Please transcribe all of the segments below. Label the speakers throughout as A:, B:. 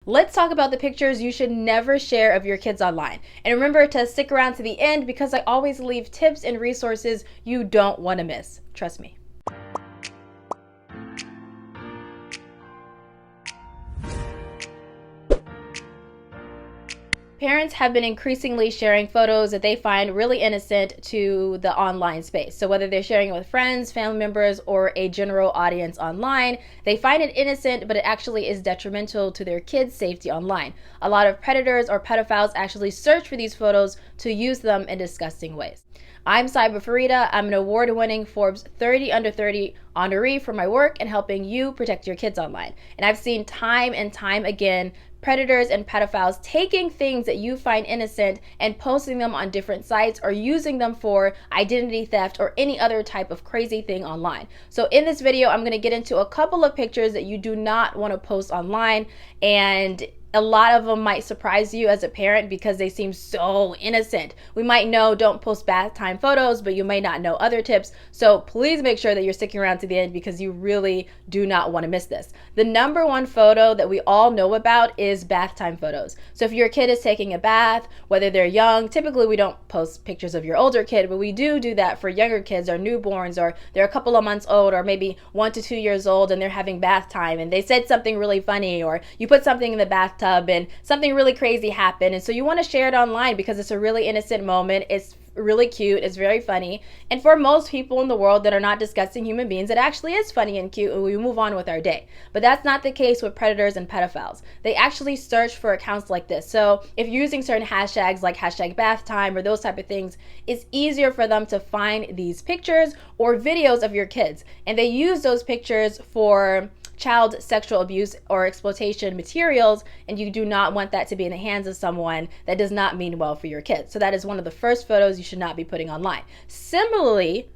A: let's talk about the pictures you should never share of your kids online. And remember to stick around to the end because I always leave tips and resources you don't want to miss. Trust me. Parents have been increasingly sharing photos that they find really innocent to the online space. So whether they're sharing it with friends, family members, or a general audience online, they find it innocent, but it actually is detrimental to their kids' safety online. A lot of predators or pedophiles actually search for these photos to use them in disgusting ways. I'm CyberFareedah. I'm an award-winning Forbes 30 Under 30 honoree for my work in helping you protect your kids online. And I've seen time and time again predators and pedophiles taking things that you find innocent and posting them on different sites or using them for identity theft or any other type of crazy thing online. So in this video, I'm going to get into a couple of pictures that you do not want to post online, and a lot of them might surprise you as a parent because they seem so innocent. We might know don't post bath time photos, but you may not know other tips. So please make sure that you're sticking around to the end because you really do not want to miss this. The number one photo that we all know about is bath time photos. So if your kid is taking a bath, whether they're young, typically we don't post pictures of your older kid, but we do that for younger kids or newborns, or they're a couple of months old, or maybe 1 to 2 years old and they're having bath time and they said something really funny, or you put something in the bathtub and something really crazy happened, and so you want to share it online because it's a really innocent moment. It's really cute, it's very funny, and for most people in the world that are not disgusting human beings, it actually is funny and cute, and we move on with our day. But that's not the case with predators and pedophiles. They actually search for accounts like this. So if you're using certain hashtags like hashtag bath time or those type of things, it's easier for them to find these pictures or videos of your kids, and they use those pictures for child sexual abuse or exploitation materials, and you do not want that to be in the hands of someone that does not mean well for your kids. So that is one of the first photos you should not be putting online. Similarly,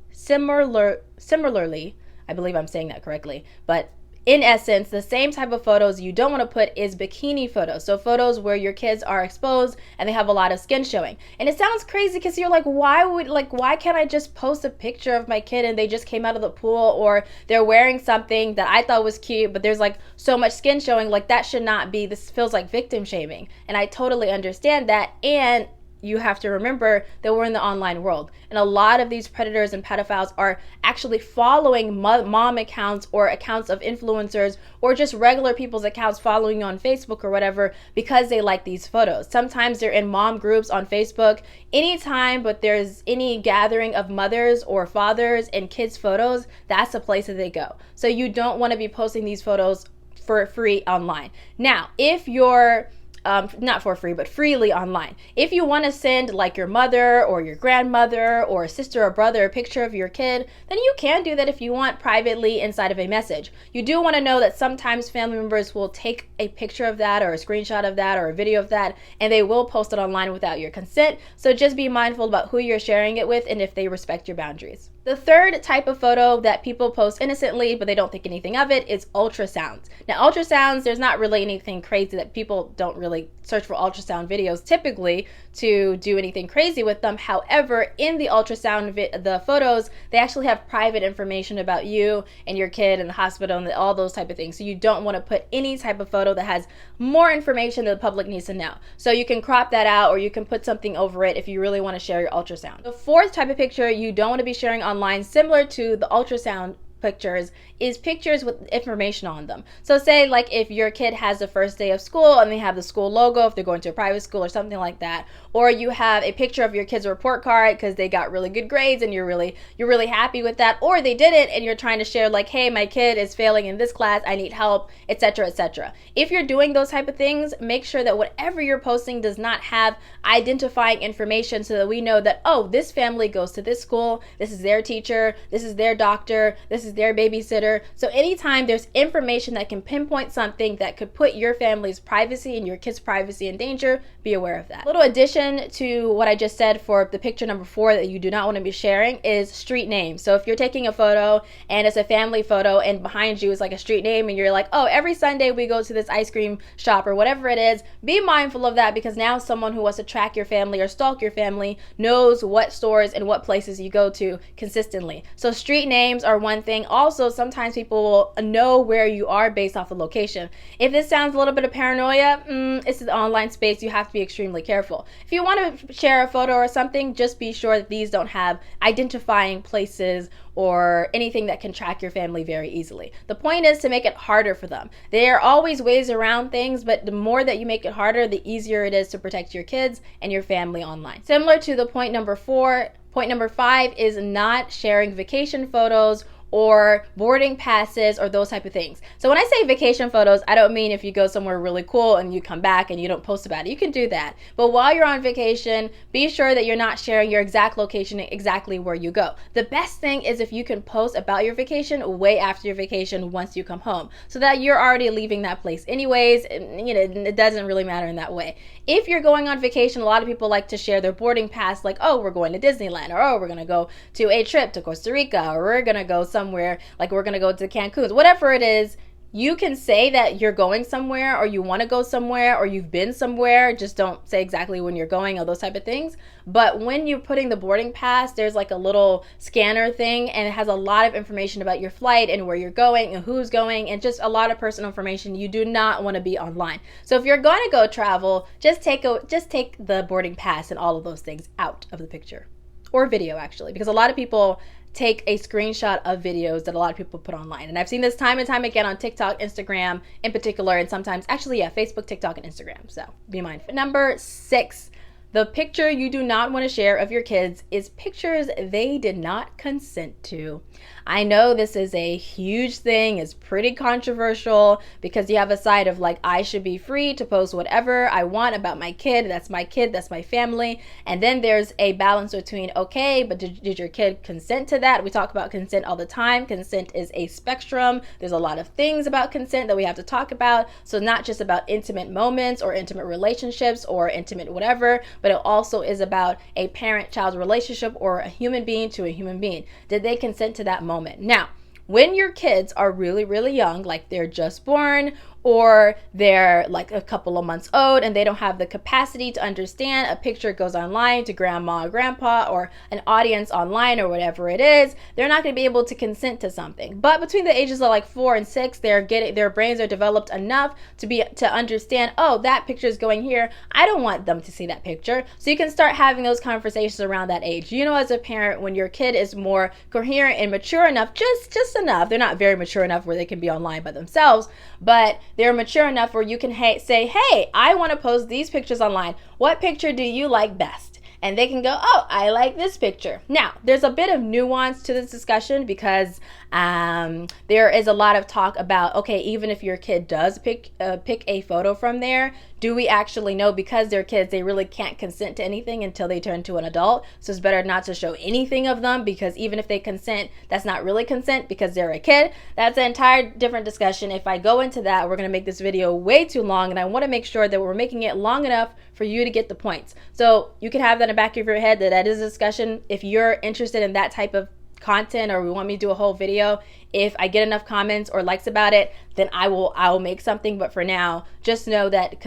A: I believe I'm saying that correctly, but in essence, the same type of photos you don't want to put is bikini photos. So photos where your kids are exposed and they have a lot of skin showing. And it sounds crazy because you're like, why can't I just post a picture of my kid and they just came out of the pool, or they're wearing something that I thought was cute, but there's like so much skin showing? Like, that should not be. This feels like victim shaming. And I totally understand that. And you have to remember that we're in the online world, and a lot of these predators and pedophiles are actually following mom accounts or accounts of influencers or just regular people's accounts following you on Facebook or whatever because they like these photos. Sometimes they're in mom groups on Facebook. Anytime but there's any gathering of mothers or fathers and kids photos, that's the place that they go. So you don't want to be posting these photos for free online. Now, if you're not for free, but freely online. If you want to send like your mother or your grandmother or a sister or brother a picture of your kid, then you can do that if you want privately inside of a message. You do want to know that sometimes family members will take a picture of that or a screenshot of that or a video of that, and they will post it online without your consent. So just be mindful about who you're sharing it with and if they respect your boundaries. The third type of photo that people post innocently, but they don't think anything of it, is ultrasounds. Now, ultrasounds, there's not really anything crazy that people don't really search for ultrasound videos typically to do anything crazy with them. However, in the ultrasound the photos, they actually have private information about you and your kid and the hospital and all those type of things. So you don't want to put any type of photo that has more information that the public needs to know. So you can crop that out, or you can put something over it if you really want to share your ultrasound. The fourth type of picture you don't want to be sharing online, similar to the ultrasound pictures, is pictures with information on them. So say like if your kid has the first day of school and they have the school logo if they're going to a private school or something like that, or you have a picture of your kid's report card because they got really good grades and you're really happy with that, or they didn't and you're trying to share like, hey, my kid is failing in this class, I need help, etc., etc. If you're doing those type of things, make sure that whatever you're posting does not have identifying information so that we know that, oh, this family goes to this school, this is their teacher, this is their doctor, this is their babysitter. So anytime there's information that can pinpoint something that could put your family's privacy and your kids' privacy in danger, be aware of that. Little addition to what I just said for the picture number 4 that you do not want to be sharing is street names. So if you're taking a photo and it's a family photo and behind you is like a street name and you're like, oh, every Sunday we go to this ice cream shop or whatever it is, be mindful of that, because now someone who wants to track your family or stalk your family knows what stores and what places you go to consistently. So street names are one thing. Also, sometimes times people will know where you are based off the location. If this sounds a little bit of paranoia, it's an online space. You have to be extremely careful. If you want to share a photo or something, just be sure that these don't have identifying places or anything that can track your family very easily. The point is to make it harder for them. There are always ways around things, but the more that you make it harder, the easier it is to protect your kids and your family online. Similar to the point number 4, point number 5 is not sharing vacation photos or boarding passes or those type of things. So when I say vacation photos, I don't mean if you go somewhere really cool and you come back and you don't post about it. You can do that. But while you're on vacation, be sure that you're not sharing your exact location and exactly where you go. The best thing is if you can post about your vacation way after your vacation once you come home, so that you're already leaving that place anyways. It doesn't really matter in that way. If you're going on vacation, a lot of people like to share their boarding pass, like, oh, we're going to Disneyland, or oh, we're going to go to a trip to Costa Rica, or we're going to go somewhere, like we're going to go to Cancun, whatever it is. You can say that you're going somewhere or you want to go somewhere or you've been somewhere. Just don't say exactly when you're going or those type of things. But when you're putting the boarding pass, there's like a little scanner thing and it has a lot of information about your flight and where you're going and who's going and just a lot of personal information. You do not want to be online. So if you're going to go travel, just take the boarding pass and all of those things out of the picture or video, actually, because a lot of people take a screenshot of videos that a lot of people put online. And I've seen this time and time again on TikTok, Instagram in particular, and sometimes actually, Facebook, TikTok, and Instagram. So be mindful. Number 6, the picture you do not want to share of your kids is pictures they did not consent to. I know this is a huge thing. It's pretty controversial because you have a side of like, I should be free to post whatever I want about my kid. That's my family. And then there's a balance between, okay, but did your kid consent to that? We talk about consent all the time. Consent is a spectrum. There's a lot of things about consent that we have to talk about. So not just about intimate moments or intimate relationships or intimate whatever, but it also is about a parent-child relationship or a human being to a human being. Did they consent to that moment? Now, when your kids are really, really young, like they're just born or they're like a couple of months old and they don't have the capacity to understand, a picture goes online to grandma or grandpa or an audience online or whatever it is, they're not going to be able to consent to something. But between the ages of like 4 and 6, their brains are developed enough to understand, oh, that picture is going here. I don't want them to see that picture. So you can start having those conversations around that age. You know, as a parent, when your kid is more coherent and mature enough, just enough, they're not very mature enough where they can be online by themselves, but they're mature enough where you can say, hey, I want to post these pictures online. What picture do you like best? And they can go, oh, I like this picture. Now, there's a bit of nuance to this discussion because there is a lot of talk about, okay, even if your kid does pick a photo from there, do we actually know because they're kids, they really can't consent to anything until they turn to an adult? So it's better not to show anything of them because even if they consent, that's not really consent because they're a kid. That's an entire different discussion. If I go into that, we're going to make this video way too long and I want to make sure that we're making it long enough for you to get the points. So you can have that in the back of your head that is a discussion. If you're interested in that type of content or we want me to do a whole video, if I get enough comments or likes about it, then I will make something. But for now, just know that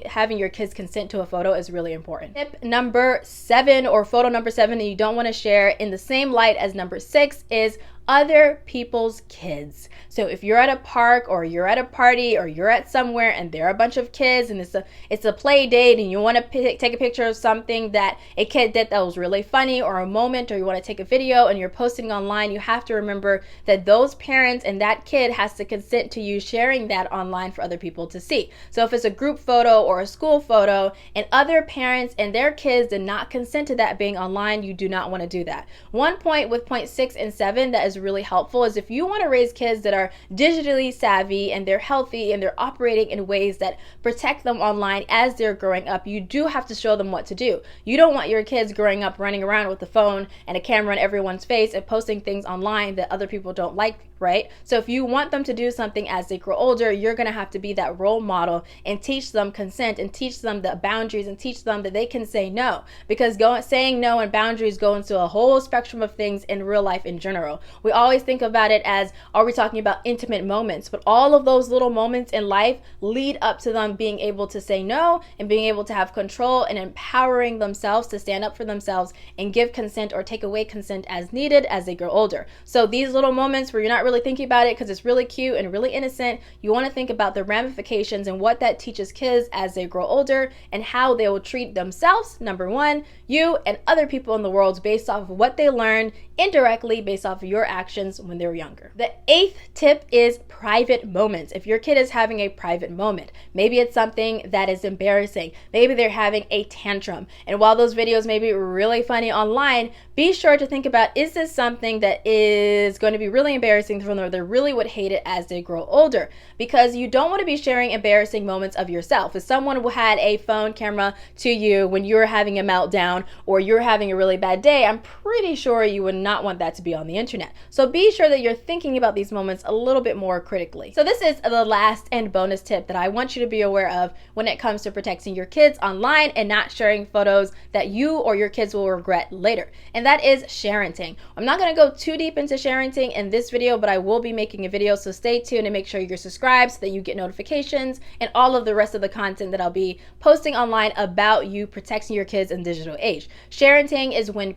A: having your kids consent to a photo is really important. Tip number 7 or photo number 7 that you don't want to share in the same light as number 6 is other people's kids. So if you're at a park or you're at a party or you're at somewhere and there are a bunch of kids and it's a play date and you want to take a picture of something that a kid did that was really funny or a moment, or you want to take a video and you're posting online, you have to remember that those parents and that kid has to consent to you sharing that online for other people to see. So if it's a group photo or a school photo and other parents and their kids did not consent to that being online, you do not want to do that. One point with point 6 and 7 that is really helpful is if you want to raise kids that are digitally savvy and they're healthy and they're operating in ways that protect them online as they're growing up, you do have to show them what to do. You don't want your kids growing up running around with a phone and a camera in everyone's face and posting things online that other people don't like, right? So if you want them to do something as they grow older, you're going to have to be that role model and teach them consent and teach them the boundaries and teach them that they can say no, because saying no and boundaries go into a whole spectrum of things in real life in general. We always think about it as, are we talking about intimate moments? But all of those little moments in life lead up to them being able to say no and being able to have control and empowering themselves to stand up for themselves and give consent or take away consent as needed as they grow older. So these little moments where you're not really really thinking about it because it's really cute and really innocent. You want to think about the ramifications and what that teaches kids as they grow older and how they will treat themselves, number one, you, and other people in the world based off of what they learned indirectly based off of your actions when they were younger. The 8th tip is private moments. If your kid is having a private moment, maybe it's something that is embarrassing, maybe they're having a tantrum, and while those videos may be really funny online, be sure to think about, is this something that is going to be really embarrassing for them, or they really would hate it as they grow older? Because you don't want to be sharing embarrassing moments of yourself. If someone had a phone camera to you when you were having a meltdown or you're having a really bad day, I'm pretty sure you would not want that to be on the internet. So be sure that you're thinking about these moments a little bit more critically. So this is the last and bonus tip that I want you to be aware of when it comes to protecting your kids online and not sharing photos that you or your kids will regret later. And that is sharenting. I'm not going to go too deep into sharenting in this video, but I will be making a video, so stay tuned and make sure you're subscribed so that you get notifications and all of the rest of the content that I'll be posting online about you protecting your kids in digital age. Sharenting is when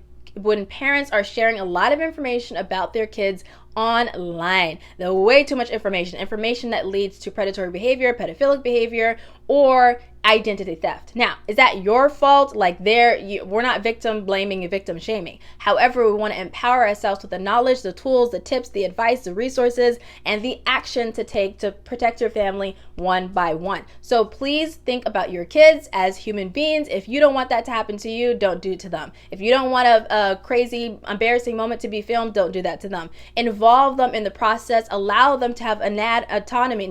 A: parents are sharing a lot of information about their kids online. The way too much information that leads to predatory behavior, pedophilic behavior, or identity theft. Now, is that your fault? Like we're not victim blaming and victim shaming. However, we want to empower ourselves with the knowledge, the tools, the tips, the advice, the resources, and the action to take to protect your family one by one. So please think about your kids as human beings. If you don't want that to happen to you, don't do it to them. If you don't want a crazy, embarrassing moment to be filmed, don't do that to them. Involve them in the process. Allow them to have autonomy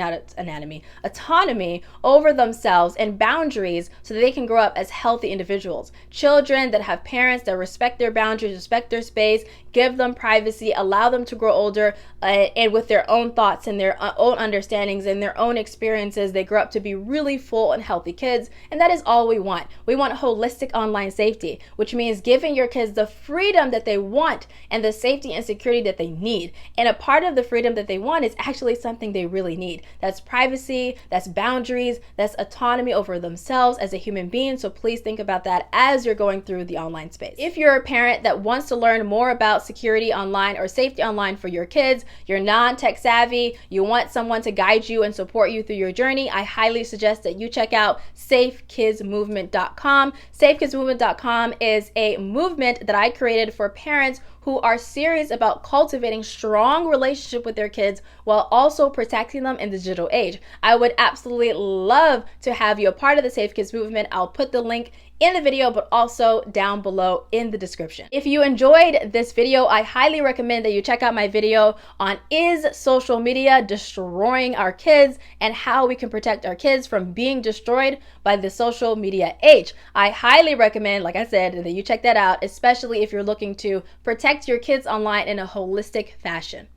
A: over themselves and boundaries so that they can grow up as healthy individuals. Children that have parents that respect their boundaries, respect their space, give them privacy, allow them to grow older and with their own thoughts and their own understandings and their own experiences, they grow up to be really full and healthy kids. And that is all we want. We want holistic online safety, which means giving your kids the freedom that they want and the safety and security that they need. And a part of the freedom that they want is actually something they really need. That's privacy, that's boundaries, that's autonomy over themselves as a human being. So please think about that as you're going through the online space. If you're a parent that wants to learn more about security online or safety online for your kids, you're non-tech savvy, you want someone to guide you and support you through your journey, I highly suggest that you check out safekidsmovement.com. Safekidsmovement.com is a movement that I created for parents who are serious about cultivating strong relationship with their kids while also protecting them in the digital age. I would absolutely love to have you a part of the Safe Kids movement. I'll put the link in the video, but also down below in the description. If you enjoyed this video, I highly recommend that you check out my video on is social media destroying our kids and how we can protect our kids from being destroyed by the social media age. I highly recommend, like I said, that you check that out, especially if you're looking to protect your kids online in a holistic fashion.